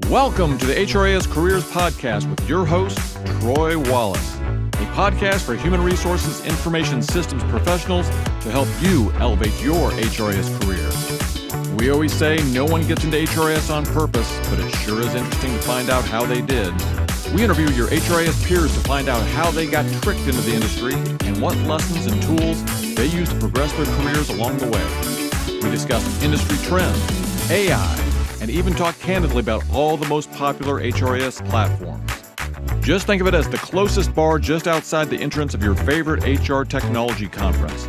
Welcome to the HRIS Careers Podcast with your host, Troy Wallace, a podcast for human resources information systems professionals to help you elevate your HRIS career. We always say no one gets into HRIS on purpose, but it sure is interesting to find out how they did. We interview your HRIS peers to find out how they got tricked into the industry and what lessons and tools they use to progress their careers along the way. We discuss industry trends, AI, and even talk candidly about all the most popular HRIS platforms. Just think of it as the closest bar just outside the entrance of your favorite HR technology conference.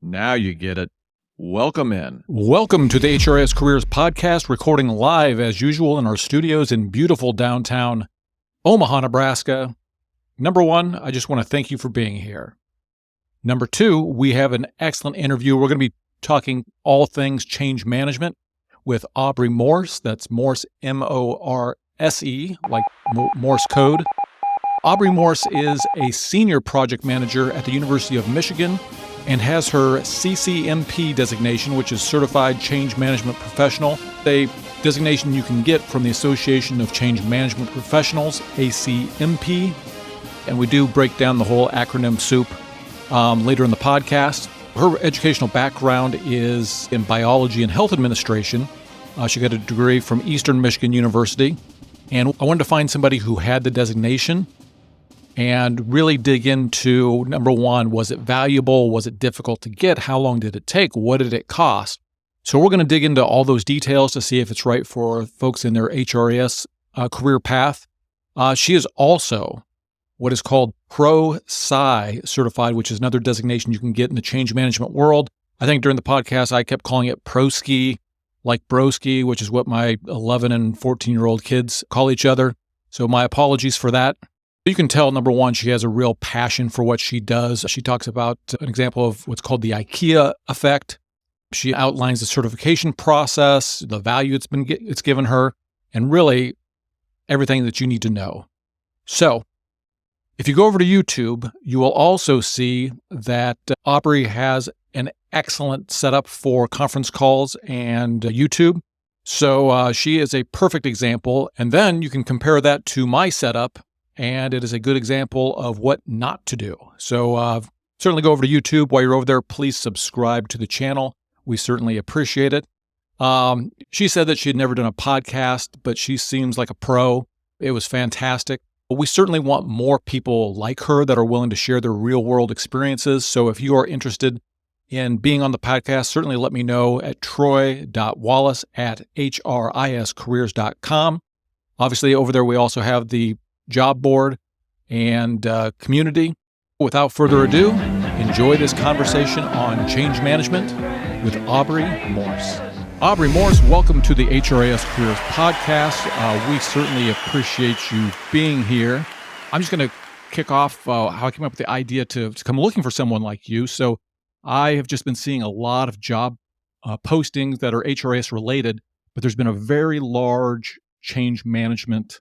Now you get it. Welcome in. Welcome to the HRIS Careers Podcast, recording live as usual in our studios in beautiful downtown Omaha, Nebraska. Number one, I just want to thank you for being here. Number two, we have an excellent interview. We're going to be talking all things change management with Aubrey Morse. That's Morse, M-O-R-S-E, like Morse code. Aubrey Morse is a senior project manager at the University of Michigan and has her CCMP designation, which is Certified Change Management Professional, a designation you can get from the Association of Change Management Professionals, ACMP. And we do break down the whole acronym soup later in the podcast. Her educational background is in biology and health administration. She got a degree from Eastern Michigan University. And I wanted to find somebody who had the designation and really dig into, number one, was it valuable? Was it difficult to get? How long did it take? What did it cost? So we're going to dig into all those details to see if it's right for folks in their HRIS career path. She is also what is called Pro-Sci certified, which is another designation you can get in the change management world. I think during the podcast, I kept calling it Pro-Ski, like Broski, which is what my 11 and 14-year-old kids call each other. So my apologies for that. You can tell, number one, she has a real passion for what she does. She talks about an example of what's called the IKEA effect. She outlines the certification process, the value it's given her, and really everything that you need to know. So if you go over to YouTube, you will also see that Aubrey has an excellent setup for conference calls and YouTube. So she is a perfect example. And then you can compare that to my setup, and it is a good example of what not to do. So certainly go over to YouTube. While you're over there, please subscribe to the channel. We certainly appreciate it. She said that she had never done a podcast, but she seems like a pro. It was fantastic. We certainly want more people like her that are willing to share their real-world experiences. So if you are interested in being on the podcast, certainly let me know at troy.wallace@HRISCareers.com. Obviously, over there we also have the job board and community. Without further ado, enjoy this conversation on change management with Aubrey Morse. Aubrey Morse, welcome to the HRIS Careers Podcast. We certainly appreciate you being here. I'm just going to kick off how I came up with the idea to come looking for someone like you. So I have just been seeing a lot of job postings that are HRIS related, but there's been a very large change management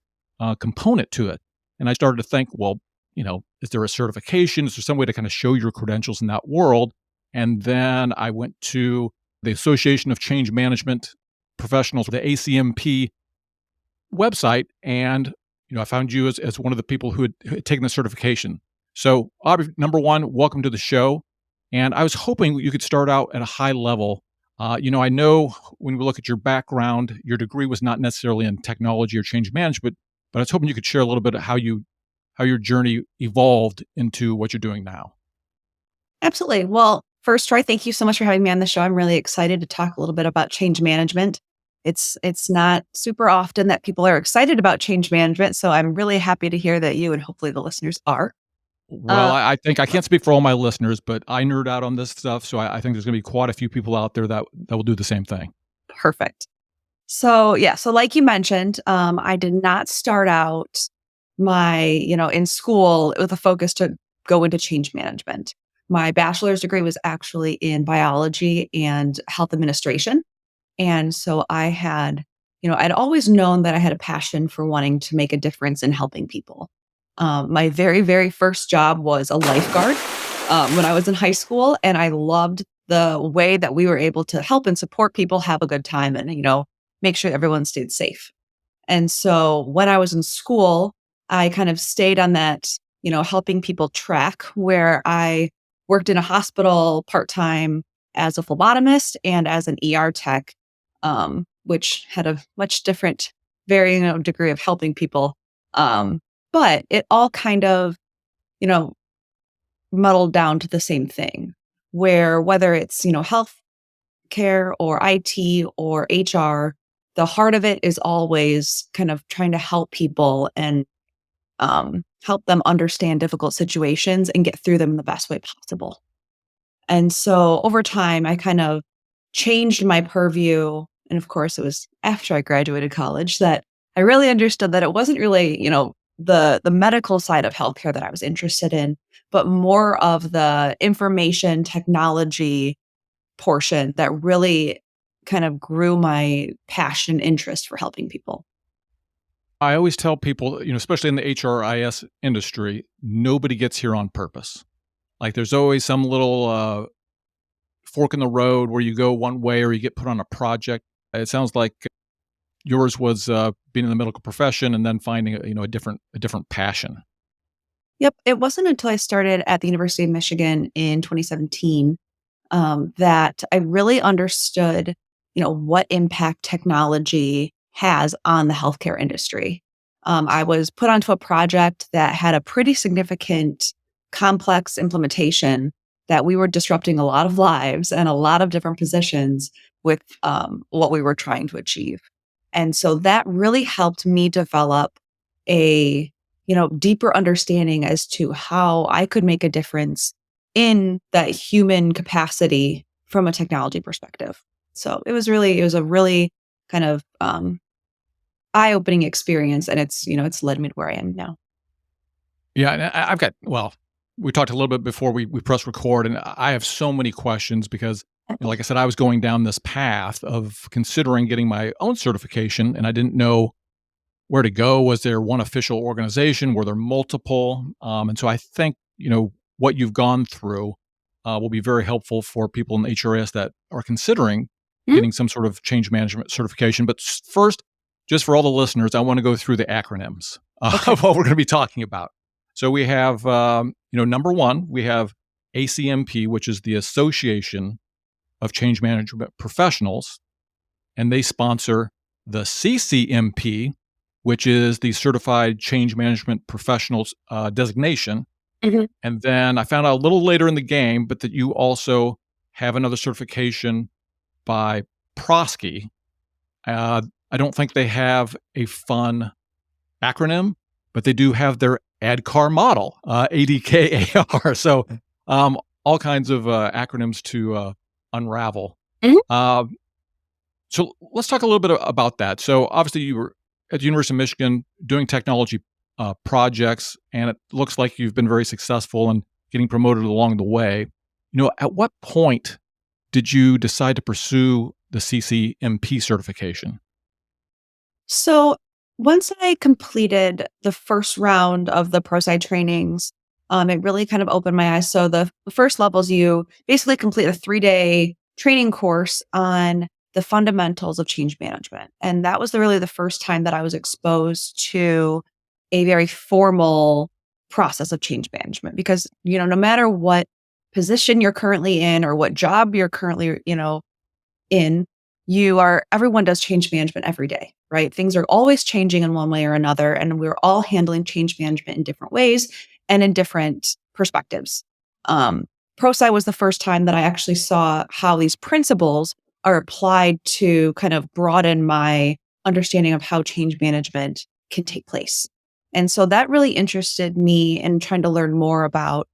component to it. And I started to think, well, is there a certification? Is there some way to kind of show your credentials in that world? And then I went to the Association of Change Management Professionals, the ACMP website, and I found you as one of the people who had taken the certification. So, Aubrey, number one, welcome to the show. And I was hoping you could start out at a high level. I know when we look at your background, your degree was not necessarily in technology or change management, but I was hoping you could share a little bit of how your journey evolved into what you're doing now. Absolutely. Well, first, Troy, thank you so much for having me on the show. I'm really excited to talk a little bit about change management. It's not super often that people are excited about change management, so I'm really happy to hear that you and hopefully the listeners are. Well, I think I can't speak for all my listeners, but I nerd out on this stuff, so I think there's going to be quite a few people out there that will do the same thing. Perfect. So like you mentioned, I did not start out in school with a focus to go into change management. My bachelor's degree was actually in biology and health administration. And so I had, I'd always known that I had a passion for wanting to make a difference in helping people. My very, very first job was a lifeguard when I was in high school. And I loved the way that we were able to help and support people have a good time and, make sure everyone stayed safe. And so when I was in school, I kind of stayed on that, helping people track where I worked in a hospital part-time as a phlebotomist and as an ER tech, which had a much different varying degree of helping people. But it all kind of, you know, muddled down to the same thing where whether it's, health care or IT or HR, the heart of it is always kind of trying to help people and help them understand difficult situations and get through them in the best way possible. And so over time, I kind of changed my purview. And of course, it was after I graduated college that I really understood that it wasn't really, the medical side of healthcare that I was interested in, but more of the information technology portion that really kind of grew my passion and interest for helping people. I always tell people, especially in the HRIS industry, nobody gets here on purpose. Like there's always some little fork in the road where you go one way or you get put on a project. It sounds like yours was being in the medical profession and then finding a different passion. Yep. It wasn't until I started at the University of Michigan in 2017 that I really understood, what impact technology has on the healthcare industry. I was put onto a project that had a pretty significant, complex implementation that we were disrupting a lot of lives and a lot of different positions with what we were trying to achieve. And so that really helped me develop a, deeper understanding as to how I could make a difference in that human capacity from a technology perspective. So it was a really kind of eye-opening experience, and it's led me to where I am now. Yeah, and I've got we talked a little bit before we press record, and I have so many questions because, like I said, I was going down this path of considering getting my own certification, and I didn't know where to go. Was there one official organization? Were there multiple? And so I think what you've gone through will be very helpful for people in HRS that are considering Mhm. getting some sort of change management certification. But first, just for all the listeners, I want to go through the acronyms Okay. of what we're going to be talking about. So we have, number one, we have ACMP, which is the Association of Change Management Professionals, and they sponsor the CCMP, which is the Certified Change Management Professionals designation. Mhm. And then I found out a little later in the game, but that you also have another certification by Prosky. I don't think they have a fun acronym, but they do have their ADKAR model, ADKAR. So all kinds of acronyms to unravel. Mhm. Uh, so let's talk a little bit about that. So obviously you were at the University of Michigan doing technology projects, and it looks like you've been very successful and getting promoted along the way. At what point did you decide to pursue the CCMP certification? So once I completed the first round of the ProSci trainings, it really kind of opened my eyes. So the first levels, you basically complete a 3-day training course on the fundamentals of change management. And that was really the first time that I was exposed to a very formal process of change management because, no matter what position you're currently in or what job you're currently, in, everyone does change management every day, right? Things are always changing in one way or another, and we're all handling change management in different ways and in different perspectives. Um, ProSci was the first time that I actually saw how these principles are applied to kind of broaden my understanding of how change management can take place. And so that really interested me in trying to learn more about,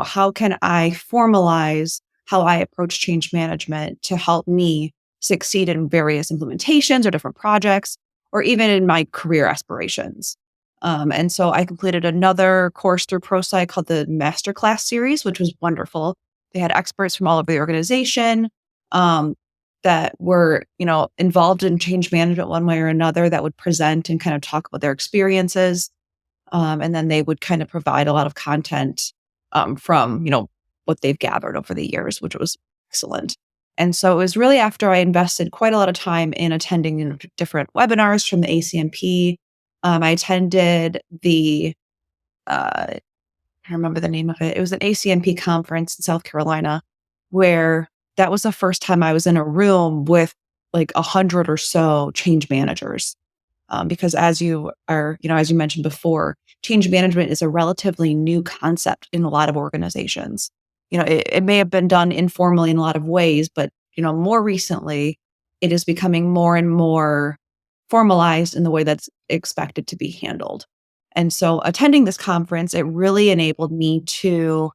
how can I formalize how I approach change management to help me succeed in various implementations or different projects, or even in my career aspirations. And so I completed another course through ProSci called the Masterclass series, which was wonderful. They had experts from all over the organization that were, involved in change management one way or another that would present and kind of talk about their experiences. And then they would kind of provide a lot of content from, what they've gathered over the years, which was excellent. And so it was really after I invested quite a lot of time in attending different webinars from the ACMP. I attended I remember the name of it. It was an ACMP conference in South Carolina, where that was the first time I was in a room with like 100 or so change managers. Because as you mentioned before, change management is a relatively new concept in a lot of organizations. It may have been done informally in a lot of ways, but, more recently, it is becoming more and more formalized in the way that's expected to be handled. And so attending this conference, it really enabled me to,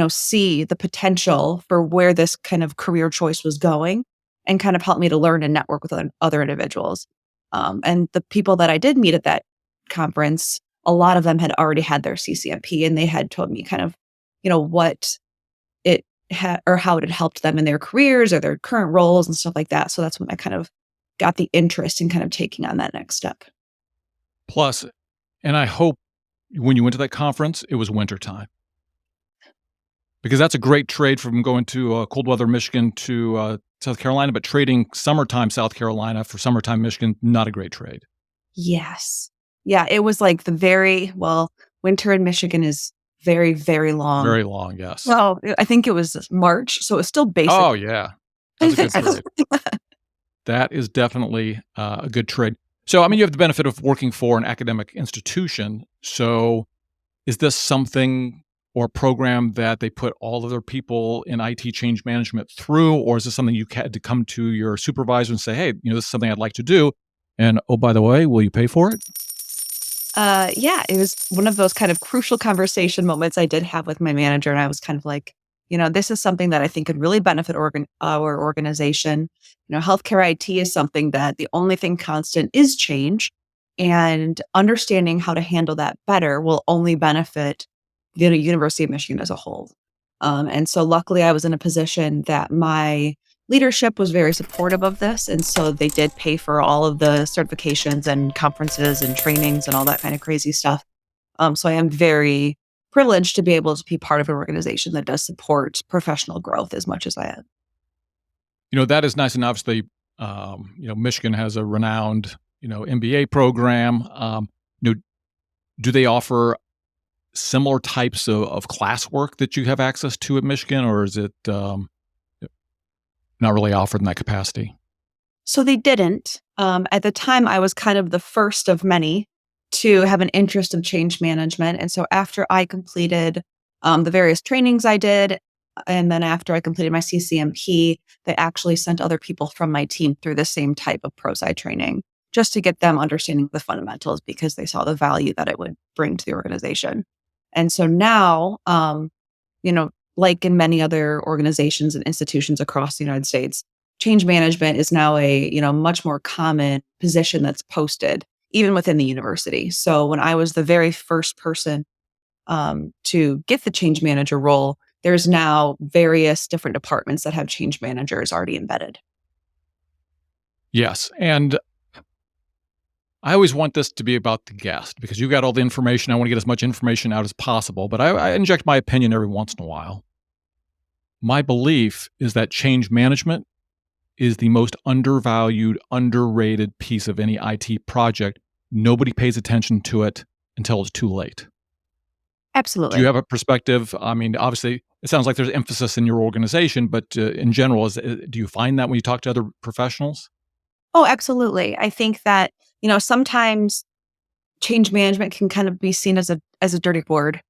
see the potential for where this kind of career choice was going and kind of helped me to learn and network with other individuals. And the people that I did meet at that conference, a lot of them had already had their CCMP and they had told me kind of, what it had or how it had helped them in their careers or their current roles and stuff like that. So that's when I kind of got the interest in kind of taking on that next step. Plus, and I hope when you went to that conference, it was wintertime. Because that's a great trade from going to cold weather Michigan to South Carolina, but trading summertime South Carolina for summertime Michigan, not a great trade. Yes. Yeah, it was like winter in Michigan is very, very long. Very long, yes. Well, I think it was March, so it's still basic. Oh, yeah. That's a good trade. That is definitely a good trade. So, I mean, you have the benefit of working for an academic institution. So is this something or a program that they put all of their people in IT change management through? Or is this something you had to come to your supervisor and say, hey, this is something I'd like to do. And, oh, by the way, will you pay for it? Yeah, it was one of those kind of crucial conversation moments I did have with my manager. And I was kind of like, this is something that I think could really benefit our organization. Healthcare IT is something that the only thing constant is change. And understanding how to handle that better will only benefit the University of Michigan as a whole. And so luckily I was in a position that my leadership was very supportive of this. And so they did pay for all of the certifications and conferences and trainings and all that kind of crazy stuff. So I am very privileged to be able to be part of an organization that does support professional growth as much as I am. That is nice. And obviously, Michigan has a renowned, MBA program. Do they offer similar types of classwork that you have access to at Michigan, or is it not really offered in that capacity? So they didn't. At the time, I was kind of the first of many to have an interest of change management. And so after I completed the various trainings I did, and then after I completed my CCMP, they actually sent other people from my team through the same type of ProSci training just to get them understanding the fundamentals because they saw the value that it would bring to the organization. And so now, like in many other organizations and institutions across the United States, change management is now a, much more common position that's posted even within the university. So when I was the very first person to get the change manager role, there's now various different departments that have change managers already embedded. Yes. And I always want this to be about the guest because you got all the information. I want to get as much information out as possible, but I inject my opinion every once in a while. My belief is that change management is the most undervalued, underrated piece of any IT project. Nobody pays attention to it until it's too late. Absolutely. Do you have a perspective? I mean, obviously, it sounds like there's emphasis in your organization, but in general, do you find that when you talk to other professionals? Oh, absolutely. I think that, sometimes change management can kind of be seen as a dirty word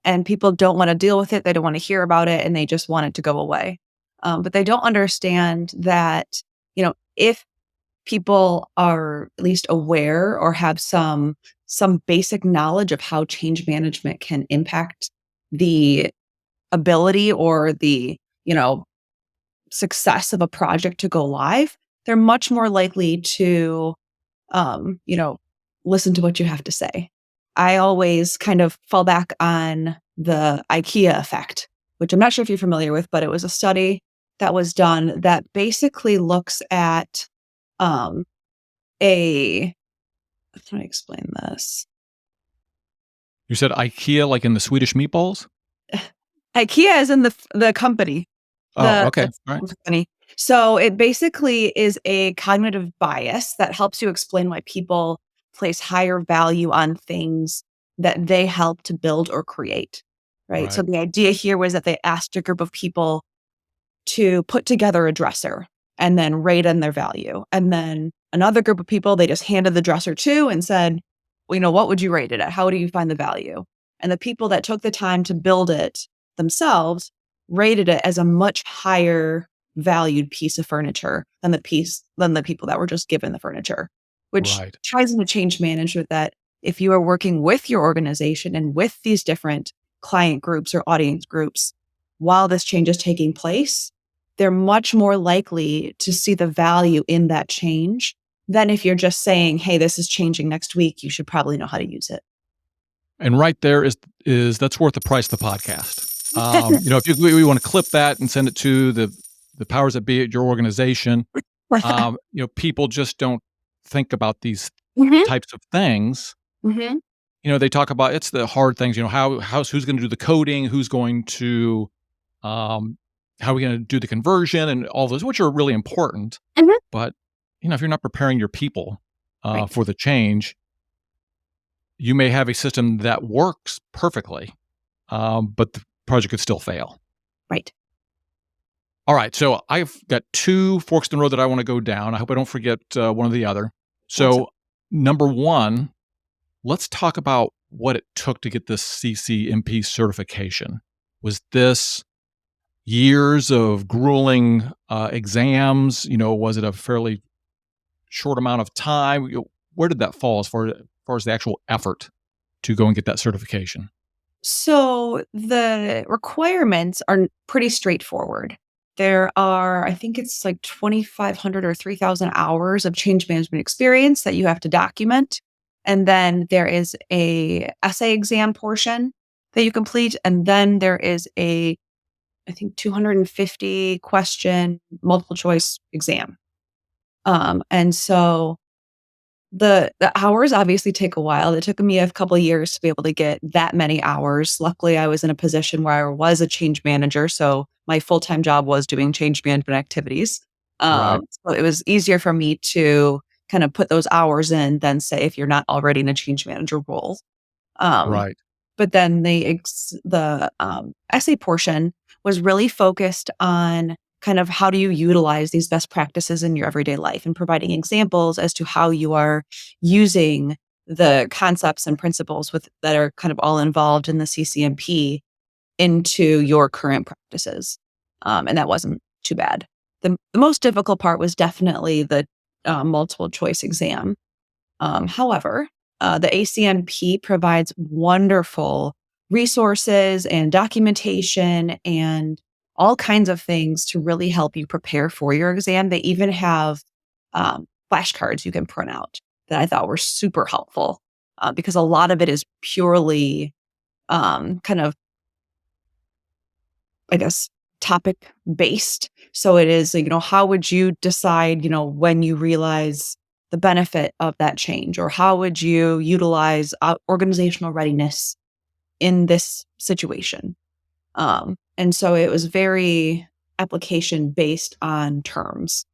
and people don't want to deal with it. They don't want to hear about it and they just want it to go away. But they don't understand that, if people are at least aware or have some basic knowledge of how change management can impact the ability or the, success of a project to go live, they're much more likely to, um, you know, listen to what you have to say. I always kind of fall back on the IKEA effect, which I'm not sure if you're familiar with, but it was a study that was done that basically looks at um, a, I'm trying to explain this. You said IKEA, like in the Swedish meatballs? IKEA is in the company. Oh, The okay. All right. company. So it basically is a cognitive bias that helps you explain why people place higher value on things that they help to build or create, right? So Right. the idea here was that they asked a group of people to put together a dresser and then rate on their value. And then another group of people, they just handed the dresser to and said, well, what would you rate it at? How do you find the value? And the people that took the time to build it themselves rated it as a much higher valued piece of furniture than the people that were just given the furniture, which Right. ties into change management that if you are working with your organization and with these different client groups or audience groups while this change is taking place, they're much more likely to see the value in that change than if you're just saying, hey, this is changing next week. You should probably know how to use it. And right there is that's worth the price of the podcast. If we want to clip that and send it to the powers that be at your organization, people just don't think about these hmm types of things. hmm They talk about it's the hard things. Who's going to do the coding, who's going to, how are we going to do the conversion, and all those, which are really important. hmm But if you're not preparing your people Right. for the change, you may have a system that works perfectly, but the project could still fail. Right. All right, so I've got two forks in the road that I want to go down. I hope I don't forget one or the other. Awesome. So, number one, let's talk about what it took to get this CCMP certification. Was this years of grueling exams? Was it a fairly short amount of time? Where did that fall as far as the actual effort to go and get that certification? So the requirements are pretty straightforward. There are, I think it's like 2,500 or 3,000 hours of change management experience that you have to document. And then there is a essay exam portion that you complete. And then there is I think 250 question multiple choice exam. And so the hours obviously take a while. It took me a couple of years to be able to get that many hours. Luckily, I was in a position where I was a change manager, so my full-time job was doing change management activities. Right, So it was easier for me to kind of put those hours in than say if you're not already in a change manager role. Um, right, but then the essay portion was really focused on kind of how do you utilize these best practices in your everyday life and providing examples as to how you are using the concepts and principles that are kind of all involved in the CCMP into your current practices. And that wasn't too bad. The most difficult part was definitely the multiple choice exam. However, the ACNP provides wonderful resources and documentation and all kinds of things to really help you prepare for your exam. They even have flashcards you can print out that I thought were super helpful because a lot of it is purely kind of, I guess, topic based. So it is, how would you decide, when you realize the benefit of that change, or how would you utilize organizational readiness in this situation? And so it was very application based on terms.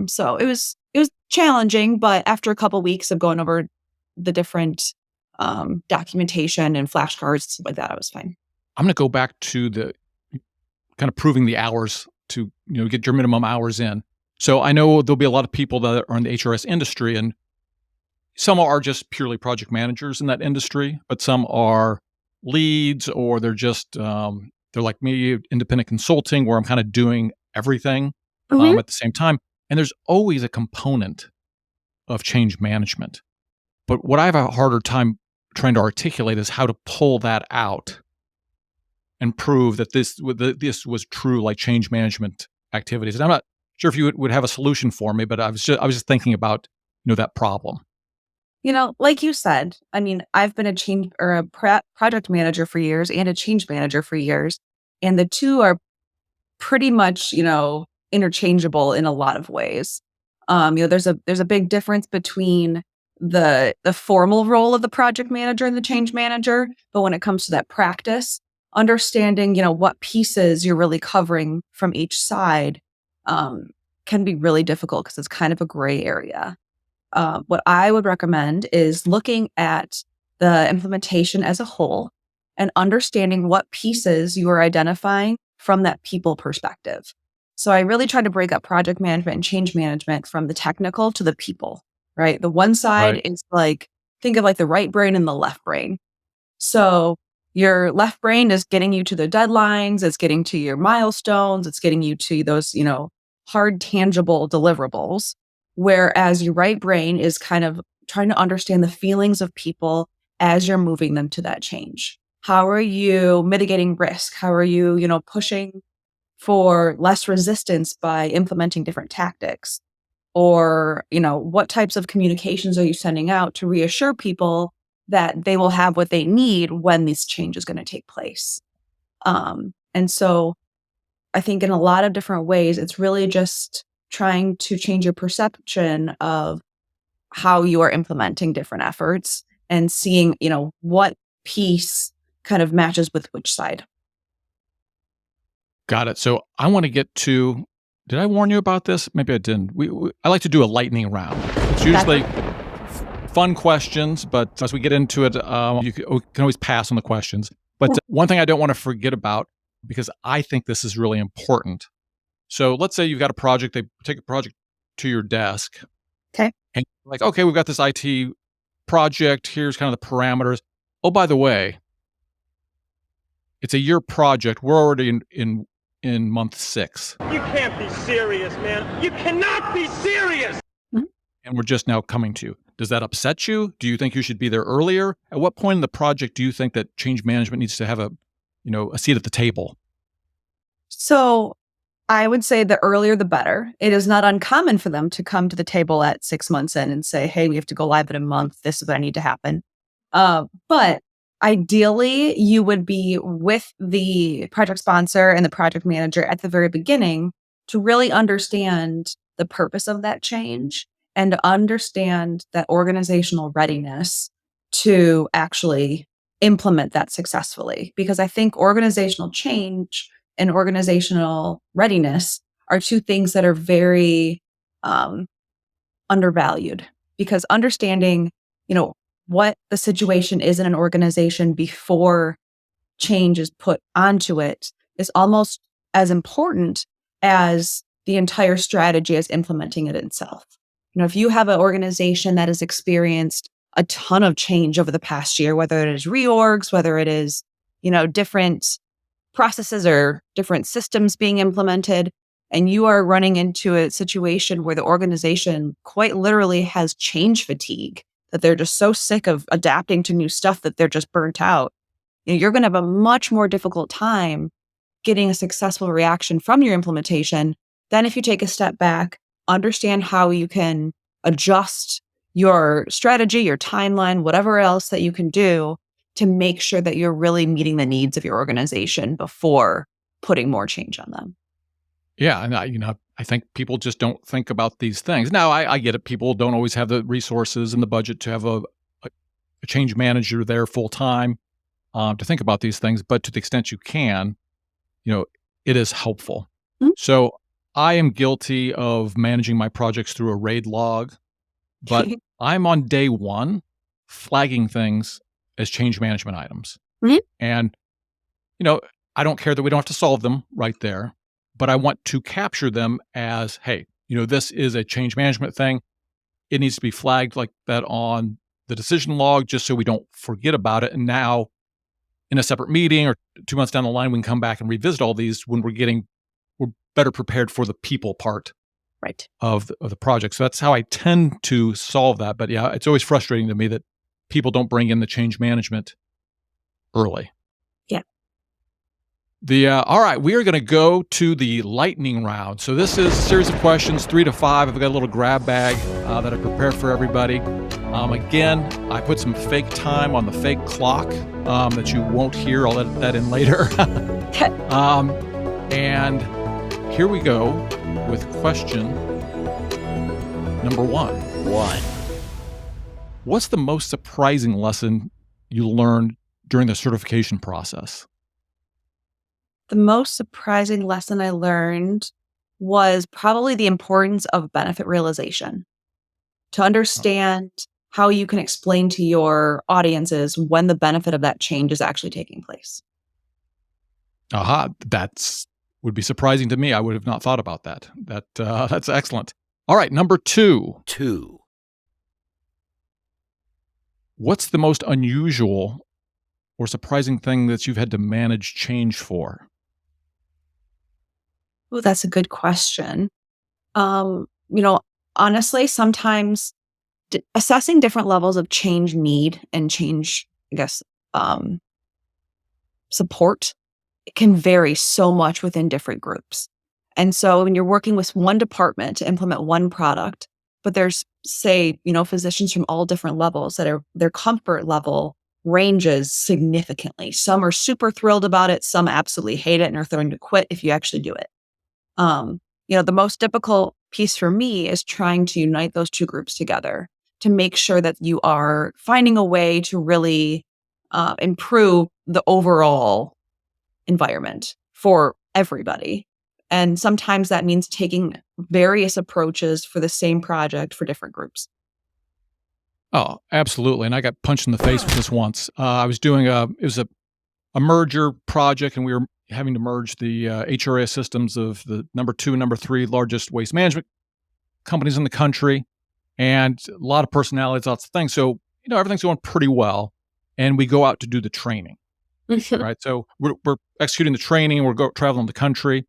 So it was challenging, but after a couple weeks of going over the different documentation and flashcards, stuff like that, I was fine. I'm going to go back to the kind of proving the hours to get your minimum hours in. So I know there'll be a lot of people that are in the HRS industry, and some are just purely project managers in that industry, but some are leads, or they're just they're like me, independent consulting, where I'm kind of doing everything hmm at the same time. And there's always a component of change management. But what I have a harder time trying to articulate is how to pull that out and prove that this was true, like change management activities. And I'm not sure if you would have a solution for me, but I was just thinking about that problem. Like you said, I mean, I've been a change or a project manager for years and a change manager for years, and the two are pretty much, interchangeable in a lot of ways. There's a big difference between the formal role of the project manager and the change manager, but when it comes to that practice, understanding, what pieces you're really covering from each side, can be really difficult because it's kind of a gray area. What I would recommend is looking at the implementation as a whole and understanding what pieces you are identifying from that people perspective. So I really try to break up project management and change management from the technical to the people, right? The one side Right. is like, think of like the right brain and the left brain. So your left brain is getting you to the deadlines, it's getting to your milestones, it's getting you to those, hard, tangible deliverables. Whereas your right brain is kind of trying to understand the feelings of people as you're moving them to that change. How are you mitigating risk? How are you, pushing for less resistance by implementing different tactics? Or, what types of communications are you sending out to reassure people that they will have what they need when this change is going to take place? And so I think in a lot of different ways, it's really just trying to change your perception of how you are implementing different efforts and seeing, what piece kind of matches with which side. Got it. So I want to get to. Did I warn you about this? Maybe I didn't. I like to do a lightning round. It's usually fun questions, but as we get into it, you can always pass on the questions. But one thing I don't want to forget about, because I think this is really important. So let's say you've got a project. They take a project to your desk. Okay. And you're like, okay, we've got this IT project. Here's kind of the parameters. Oh, by the way, it's a year project. We're already in month 6. You can't be serious, man. You cannot be serious. And we're just now coming to you. Does that upset you? Do you think you should be there earlier? At what point in the project do you think that change management needs to have a seat at the table? So I would say the earlier the better. It is not uncommon for them to come to the table at 6 months in and say, hey, we have to go live in a month. This is what I need to happen. But ideally, you would be with the project sponsor and the project manager at the very beginning to really understand the purpose of that change and to understand that organizational readiness to actually implement that successfully. Because I think organizational change and organizational readiness are two things that are very undervalued, because understanding, what the situation is in an organization before change is put onto it is almost as important as the entire strategy as implementing it itself. If you have an organization that has experienced a ton of change over the past year, whether it is reorgs, whether it is, different processes or different systems being implemented, and you are running into a situation where the organization quite literally has change fatigue, that they're just so sick of adapting to new stuff that they're just burnt out, you're going to have a much more difficult time getting a successful reaction from your implementation than if you take a step back, understand how you can adjust your strategy, your timeline, whatever else that you can do to make sure that you're really meeting the needs of your organization before putting more change on them. Yeah, and I think people just don't think about these things. Now, I get it. People don't always have the resources and the budget to have a change manager there full time to think about these things. But to the extent you can, it is helpful. Mhm. So I am guilty of managing my projects through a RAID log, but I'm on day 1 flagging things as change management items. Mhm. And, I don't care that we don't have to solve them right there, but I want to capture them as, hey, this is a change management thing. It needs to be flagged like that on the decision log just so we don't forget about it. And now in a separate meeting or 2 months down the line, we can come back and revisit all these when we're better prepared for the people part Right. of the project. So that's how I tend to solve that. But yeah, it's always frustrating to me that people don't bring in the change management early. Yeah. All right, we are going to go to the lightning round. So this is a series of questions, 3 to 5. I've got a little grab bag that I prepared for everybody. Again, I put some fake time on the fake clock that you won't hear. I'll edit that in later. And here we go with question number 1. What's the most surprising lesson you learned during the certification process? The most surprising lesson I learned was probably the importance of benefit realization, to understand how you can explain to your audiences when the benefit of that change is actually taking place. Aha, would be surprising to me. I would have not thought about that. That's excellent. All right, number 2. 2. What's the most unusual or surprising thing that you've had to manage change for? Oh, that's a good question. Honestly, sometimes assessing different levels of change need and change, I guess, support can vary so much within different groups. And so when you're working with one department to implement one product, but there's, say, physicians from all different levels their comfort level ranges significantly. Some are super thrilled about it. Some absolutely hate it and are threatening to quit if you actually do it. The most difficult piece for me is trying to unite those two groups together to make sure that you are finding a way to really improve the overall environment for everybody. And sometimes that means taking various approaches for the same project for different groups. Oh, absolutely. And I got punched in the face with this once. I was doing it was a merger project, and we were having to merge the HRIS systems of the number 2 and number 3 largest waste management companies in the country, and a lot of personalities, lots of things. So, everything's going pretty well. And we go out to do the training, right? So we're executing the training, we're traveling the country,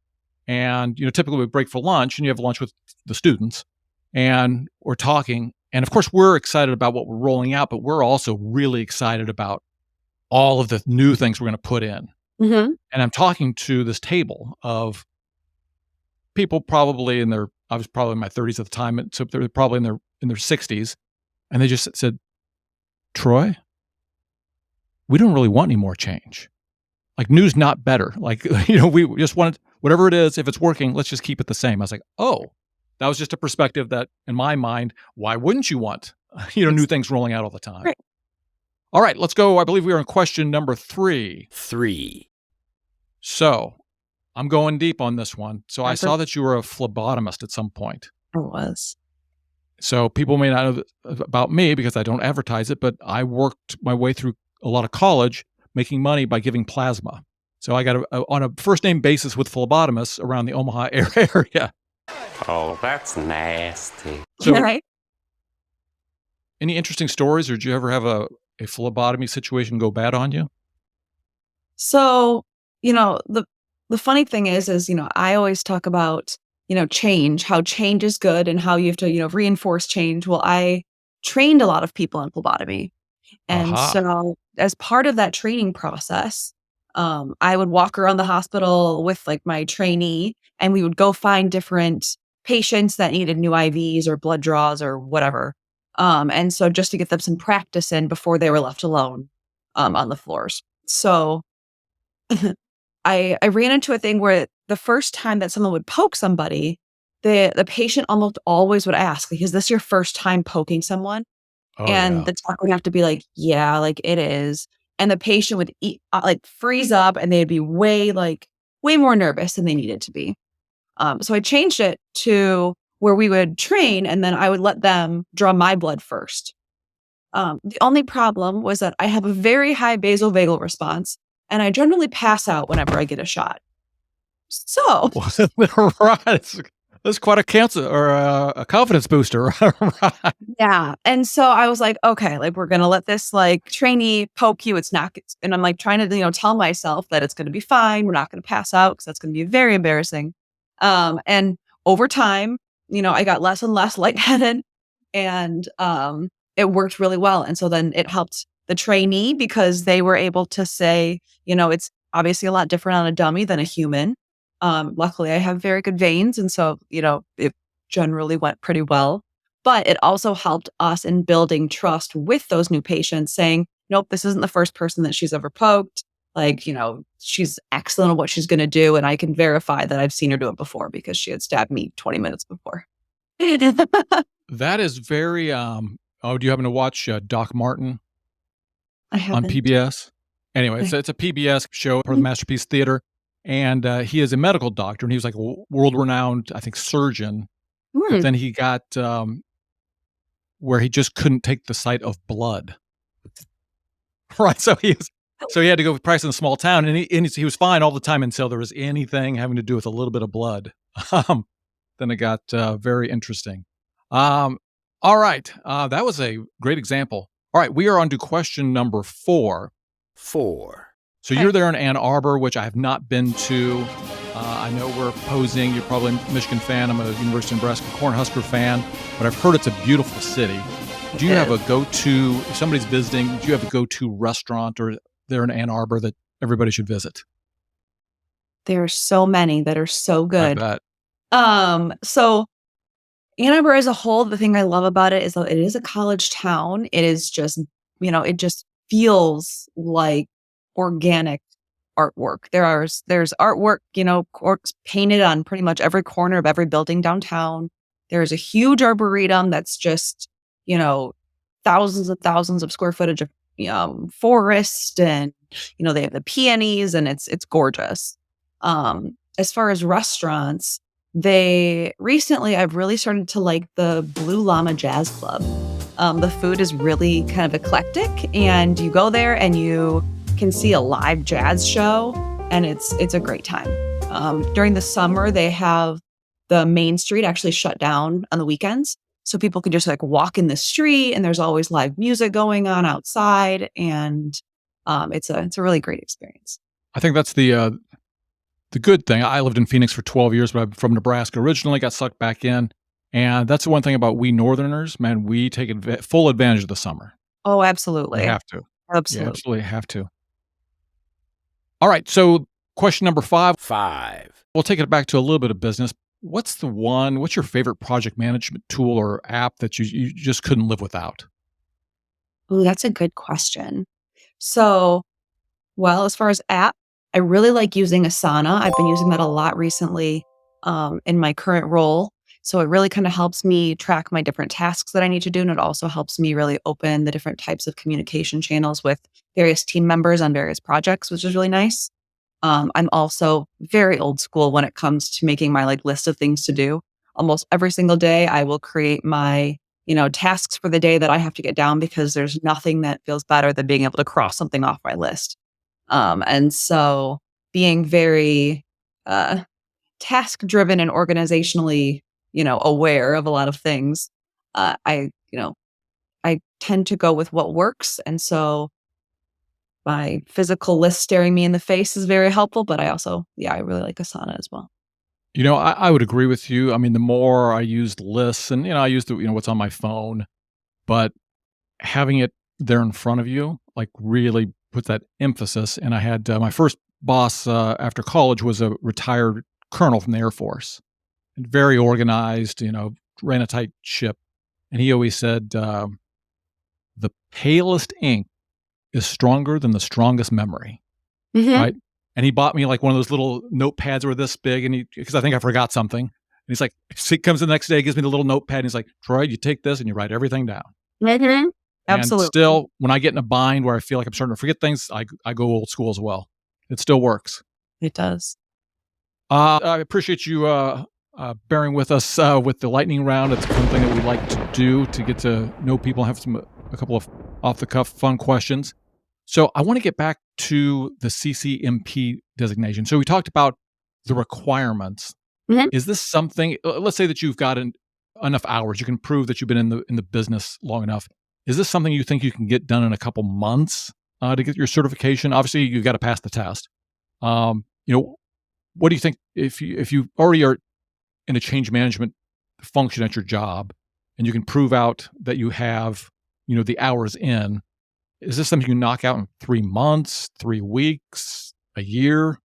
and, typically we break for lunch, and you have lunch with the students, and we're talking. And of course, we're excited about what we're rolling out, but we're also really excited about all of the new things we're going to put in. Mm-hmm. And I'm talking to this table of people probably I was probably in my 30s at the time, and so they're probably in their 60s, and they just said, "Troy, we don't really want any more change. Like, new's not better. Like, we just want it, whatever it is, if it's working, let's just keep it the same." I was like, "Oh, that was just a perspective that, in my mind, why wouldn't you want, new things rolling out all the time?" Right. All right, let's go. I believe we are in question number 3. 3. So I'm going deep on this one. So I That's saw that you were a phlebotomist at some point. I was. So people may not know about me because I don't advertise it, but I worked my way through a lot of college making money by giving plasma. So I got on a first name basis with phlebotomists around the Omaha area. Oh, that's nasty. So Right. any interesting stories, or did you ever have a phlebotomy situation go bad on you? So, the funny thing is, I always talk about, change, how change is good and how you have to, reinforce change. Well, I trained a lot of people in phlebotomy. And Aha. so as part of that training process, I would walk around the hospital with like my trainee, and we would go find different patients that needed new IVs or blood draws or whatever. And so just to get them some practice in before they were left alone on the floors. So I ran into a thing where the first time that someone would poke somebody, the patient almost always would ask, like, "Is this your first time poking someone?" Oh, And yeah. the doc would have to be like, "Yeah, like it is." And the patient would freeze up, and they'd be way more nervous than they needed to be. So I changed it to where we would train, and then I would let them draw my blood first. The only problem was that I have a very high vagal response, and I generally pass out whenever I get a shot. So Right. That's quite a cancer or a confidence booster. Right. yeah. And so I was like, okay, like we're gonna let this trainee poke you. It's not, and I'm like trying to tell myself that it's gonna be fine. We're not gonna pass out because that's gonna be very embarrassing. And over time, I got less and less lightheaded, and it worked really well. And so then it helped the trainee because they were able to say, it's obviously a lot different on a dummy than a human. Luckily, I have very good veins, and so it generally went pretty well. But it also helped us in building trust with those new patients, saying, "Nope, this isn't the first person that she's ever poked. She's excellent at what she's going to do, and I can verify that I've seen her do it before because she had stabbed me 20 minutes before." That is very, do you happen to watch Doc Martin I on haven't. PBS? Anyway, Okay. it's a PBS show for the Masterpiece Theater. And he is a medical doctor, and he was like a world-renowned, I think, surgeon. But then he got where he just couldn't take the sight of blood. Right, so he had to go practice in a small town, and he was fine all the time until there was anything having to do with a little bit of blood. Then it got very interesting. All right, that was a great example. All right, we are on to question number 4. 4. So you're there in Ann Arbor, which I have not been to. I know we're posing. You're probably a Michigan fan. I'm a University of Nebraska Cornhusker fan, but I've heard it's a beautiful city. Do you have a go-to, if somebody's visiting, do you have a go-to restaurant or there in Ann Arbor that everybody should visit? There are so many that are so good. I bet. So Ann Arbor as a whole, the thing I love about it is that it is a college town. It is just, it just feels like organic artwork. There's artwork, painted on pretty much every corner of every building downtown. There's a huge arboretum that's just, thousands and thousands of square footage of forest, and they have the peonies, and it's gorgeous. As far as restaurants, I've really started to like the Blue Llama Jazz Club. The food is really kind of eclectic, and you go there and you can see a live jazz show, and it's a great time. During the summer, they have the main street actually shut down on the weekends, so people can just walk in the street, and there's always live music going on outside, and it's a really great experience. I think that's the good thing. I lived in Phoenix for 12 years, but I'm from Nebraska originally, got sucked back in. And that's the one thing about we Northerners, man, we take full advantage of the summer. Oh, absolutely. We have to. Absolutely. Yeah, absolutely have to. All right. So question number 5. 5. We'll take it back to a little bit of business. What's your favorite project management tool or app that you just couldn't live without? Oh, that's a good question. So, as far as app, I really like using Asana. I've been using that a lot recently in my current role. So it really kind of helps me track my different tasks that I need to do. And it also helps me really open the different types of communication channels with various team members on various projects, which is really nice. I'm also very old school when it comes to making my list of things to do. Almost every single day, I will create my tasks for the day that I have to get down, because there's nothing that feels better than being able to cross something off my list. And so being very task driven and organizationally, aware of a lot of things, I tend to go with what works. And so my physical list staring me in the face is very helpful, but I also, I really like Asana as well. I would agree with you. I mean, the more I use lists, and, I use what's on my phone, but having it there in front of you, really puts that emphasis. And I had my first boss after college was a retired colonel from the Air Force, and very organized, ran a tight ship. And he always said, the palest ink is stronger than the strongest memory. Mm-hmm. Right. And he bought me one of those little notepads that were this big, and because I think I forgot something. And he's like, he comes the next day, gives me the little notepad, and he's like, Troy, you take this and you write everything down. Mm-hmm. Absolutely. And still, when I get in a bind where I feel like I'm starting to forget things, I go old school as well. It still works. It does. I appreciate you bearing with us with the lightning round. It's something that we like to do to get to know people and have a couple of off-the-cuff fun questions. So I want to get back to the CCMP designation. So we talked about the requirements. Mm-hmm. Is this something, let's say that you've got enough hours, you can prove that you've been in the business long enough. Is this something you think you can get done in a couple months to get your certification? Obviously, you've got to pass the test. What do you think if you already are in a change management function at your job, and you can prove out that you have, the hours in? Is this something you can knock out in 3 months, 3 weeks, a year?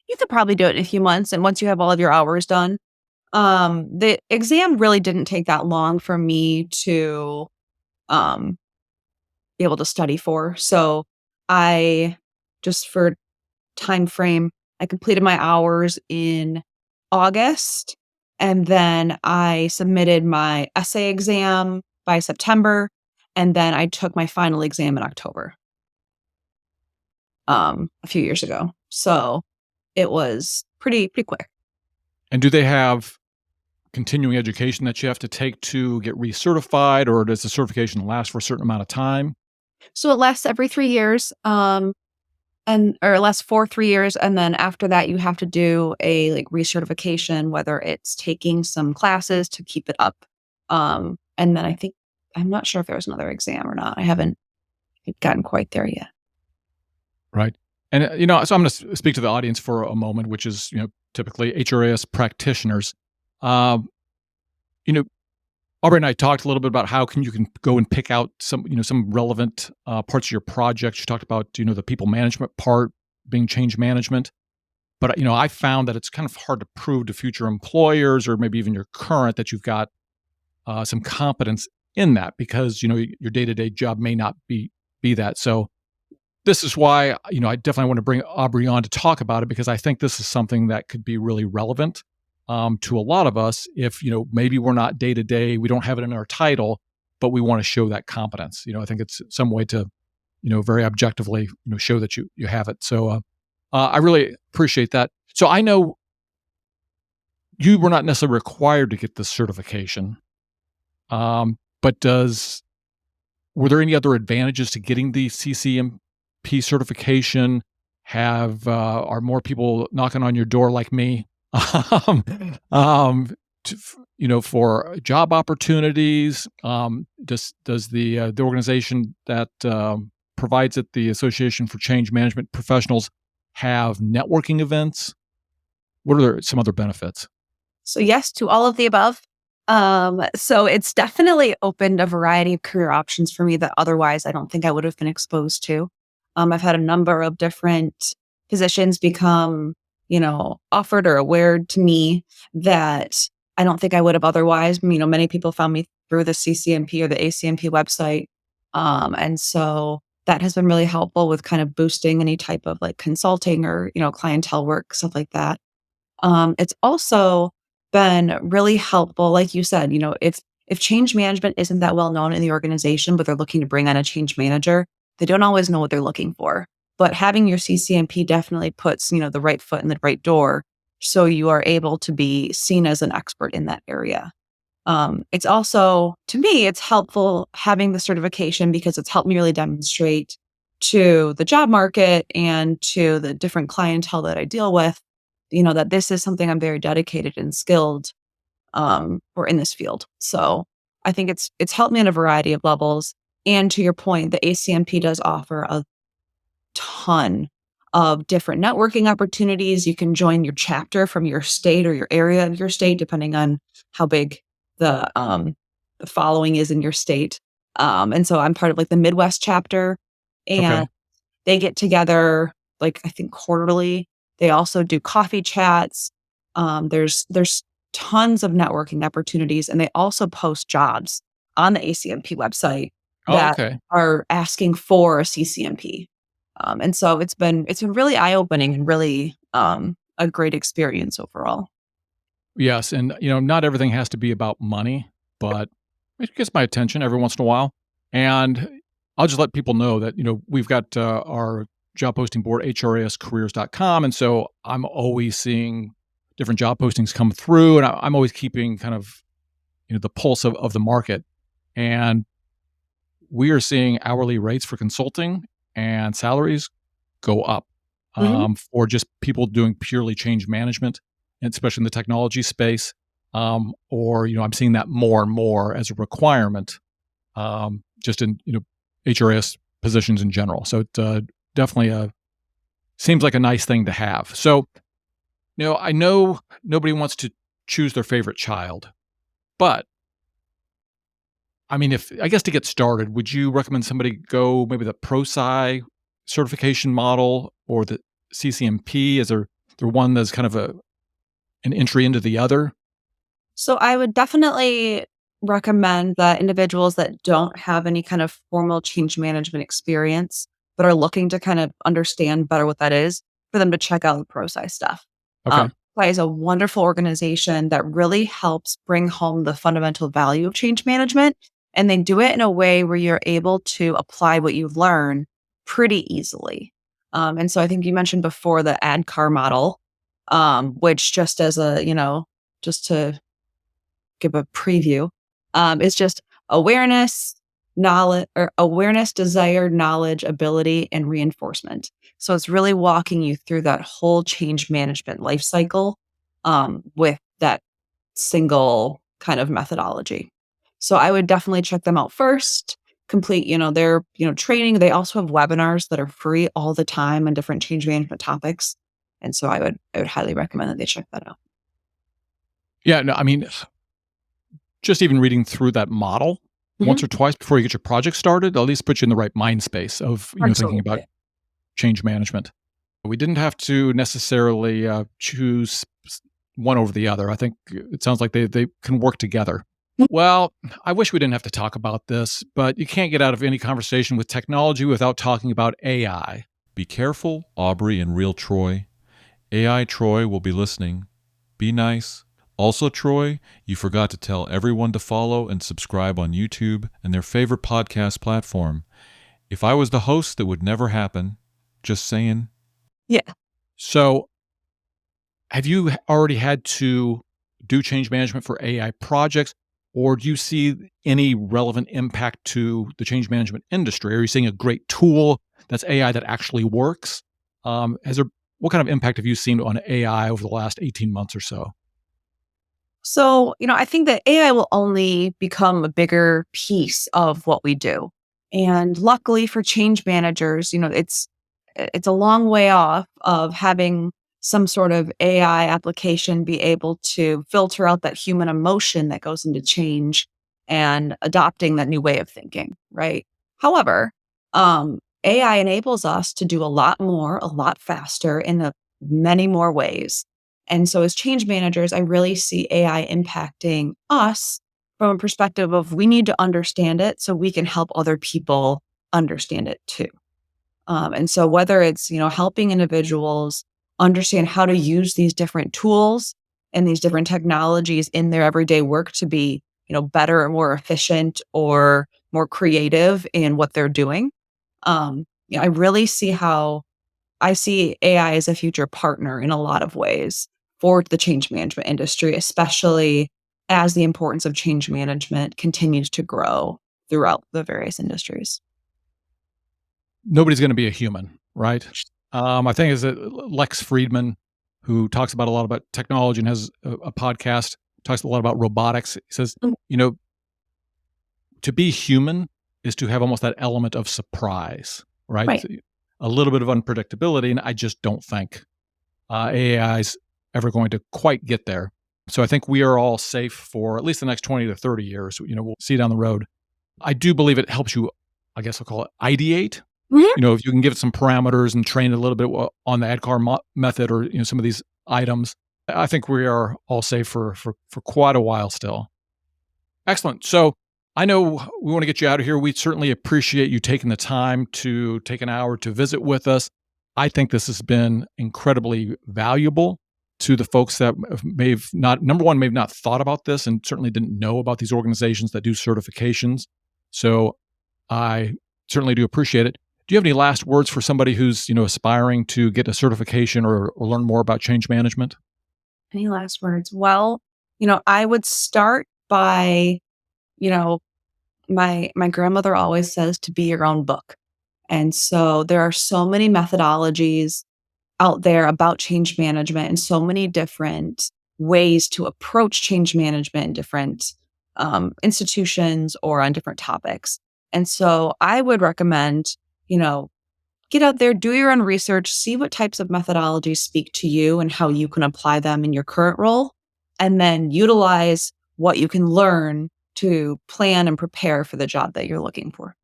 You could probably do it in a few months, and once you have all of your hours done. The exam really didn't take that long for me to be able to study for. So just for time frame, I completed my hours in August, and then I submitted my essay exam by September, and then I took my final exam in October, a few years ago. So it was pretty quick. And do they have continuing education that you have to take to get recertified, or does the certification last for a certain amount of time? So it lasts every 3 years, or it lasts for 3 years, and then after that, you have to do a, like, recertification, whether it's taking some classes to keep it up, and then I'm not sure if there was another exam or not. I haven't gotten quite there yet. Right. And, so I'm going to speak to the audience for a moment, which is, typically HRIS practitioners. Um, you know, Aubrey and I talked a little bit about how you can go and pick out some relevant parts of your project. You talked about, the people management part being change management. But, I found that it's kind of hard to prove to future employers or maybe even your current that you've got some competence in that because, your day-to-day job may not be that. So this is why, I definitely want to bring Aubrey on to talk about it because I think this is something that could be really relevant to a lot of us if, maybe we're not day to day, we don't have it in our title, but we want to show that competence. I think it's some way to, very objectively, show that you have it. So I really appreciate that. So I know you were not necessarily required to get this certification, but were there any other advantages to getting the CCMP certification? Are more people knocking on your door like me? um, for job opportunities? Does the organization that provides it, the Association for Change Management Professionals, have networking events? What are some other benefits? So yes to all of the above. So it's definitely opened a variety of career options for me that otherwise I don't think I would have been exposed to. I've had a number of different positions become, offered or aware to me that I don't think I would have otherwise. Many people found me through the CCMP or the ACMP website. And so that has been really helpful with kind of boosting any type of like consulting or, clientele work, stuff like that. It's also been really helpful, like you said, if change management isn't that well known in the organization, but they're looking to bring on a change manager, they don't always know what they're looking for. But having your CCMP definitely puts, the right foot in the right door, so you are able to be seen as an expert in that area. It's also, to me, it's helpful having the certification because it's helped me really demonstrate to the job market and to the different clientele that I deal with, that this is something I'm very dedicated and skilled for in this field. So I think it's helped me on a variety of levels. And to your point, the ACMP does offer a ton of different networking opportunities. You can join your chapter from your state or your area of your state, depending on how big the following is in your state. And so I'm part of like the Midwest chapter, Okay. and they get together like I think quarterly. They also do coffee chats. There's tons of networking opportunities, and they also post jobs on the ACMP website Oh, that okay. are asking for a CCMP. And so it's been really eye opening and really a great experience overall. Yes, and not everything has to be about money, but it gets my attention every once in a while. And I'll just let people know that we've got our job posting board, HRISCareers.com, and so I'm always seeing different job postings come through, and I'm always keeping kind of the pulse of the market. And we are seeing hourly rates for consulting and salaries go up Mhm. for just people doing purely change management, and especially in the technology space. Or I'm seeing that more and more as a requirement, just in HRS positions in general. So it definitely seems like a nice thing to have. So I know nobody wants to choose their favorite child, but I mean, if I guess to get started, would you recommend somebody go maybe the ProSci certification model or the CCMP? Is there one that's kind of an entry into the other? So I would definitely recommend that individuals that don't have any kind of formal change management experience, but are looking to kind of understand better what that is, for them to check out the ProSci stuff. Okay. ProSci is a wonderful organization that really helps bring home the fundamental value of change management. And they do it in a way where you're able to apply what you learn pretty easily. And so I think you mentioned before the ADKAR model. which just as a, just to give a preview, is just awareness, knowledge, or awareness, desire, knowledge, ability, and reinforcement. So it's really walking you through that whole change management life cycle with that single kind of methodology. So I would definitely check them out first, complete, their, training. They also have webinars that are free all the time on different change management topics. And so I would highly recommend that they check that out. Yeah, no, I mean, just even reading through that model once or twice before you get your project started, at least put you in the right mind space of thinking about change management. We didn't have to necessarily choose one over the other. I think it sounds like they can work together. Well, I wish we didn't have to talk about this, but you can't get out of any conversation with technology without talking about AI. Be careful, Aubrey and Real Troy. AI Troy will be listening. Be nice. Also, Troy, you forgot to tell everyone to follow and subscribe on YouTube and their favorite podcast platform. If I was the host, that would never happen. Just saying. Yeah. So, have you already had to do change management for AI projects, or do you see any relevant impact to the change management industry? Are you seeing a great tool that's AI that actually works? What kind of impact have you seen on AI over the last 18 months or so? So, I think that AI will only become a bigger piece of what we do. And luckily for change managers, it's a long way off of having some sort of AI application be able to filter out that human emotion that goes into change and adopting that new way of thinking, right? However, AI enables us to do a lot more, a lot faster in many more ways. And so as change managers, I really see AI impacting us from a perspective of we need to understand it so we can help other people understand it too. And so whether it's, helping individuals understand how to use these different tools and these different technologies in their everyday work to be, better or more efficient or more creative in what they're doing. I really see how I see AI as a future partner in a lot of ways for the change management industry, especially as the importance of change management continues to grow throughout the various industries. Nobody's going to be a human, right? I think is that Lex Friedman, who talks about a lot about technology and has a podcast, talks a lot about robotics. He says, to be human is to have almost that element of surprise, right? Right. A little bit of unpredictability, and I just don't think AI is ever going to quite get there. So I think we are all safe for at least the next 20 to 30 years. We'll see down the road. I do believe it helps you, I guess I'll call it ideate. If you can give it some parameters and train it a little bit on the ADKAR method or some of these items, I think we are all safe for quite a while still. Excellent. So I know we want to get you out of here. We certainly appreciate you taking the time to take an hour to visit with us. I think this has been incredibly valuable to the folks that may have not thought about this and certainly didn't know about these organizations that do certifications. So I certainly do appreciate it. Do you have any last words for somebody who's, aspiring to get a certification or learn more about change management? Any last words? Well, I would start by, my grandmother always says to be your own book. And so there are so many methodologies out there about change management and so many different ways to approach change management in different institutions or on different topics. And so I would recommend, get out there, do your own research, see what types of methodologies speak to you and how you can apply them in your current role, and then utilize what you can learn to plan and prepare for the job that you're looking for.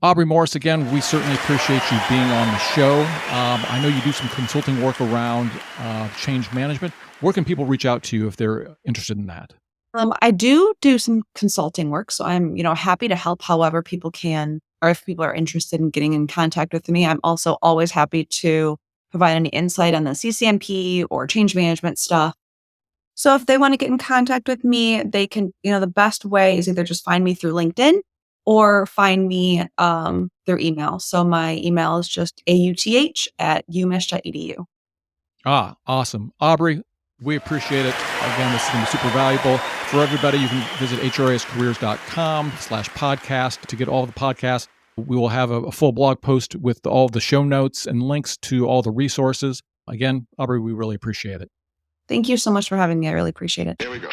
Aubrey Morse, again, we certainly appreciate you being on the show. I know you do some consulting work around change management. Where can people reach out to you if they're interested in that? I do some consulting work, so I'm, happy to help however people can, or if people are interested in getting in contact with me. I'm also always happy to provide any insight on the CCMP or change management stuff. So if they want to get in contact with me, they can, the best way is either just find me through LinkedIn or find me through email. So my email is just auth@umich.edu. Awesome. Aubrey, we appreciate it. Again, this is going to be super valuable for everybody. You can visit HRISCareers.com/podcast to get all the podcasts. We will have a full blog post with all the show notes and links to all the resources. Again, Aubrey, we really appreciate it. Thank you so much for having me. I really appreciate it. There we go.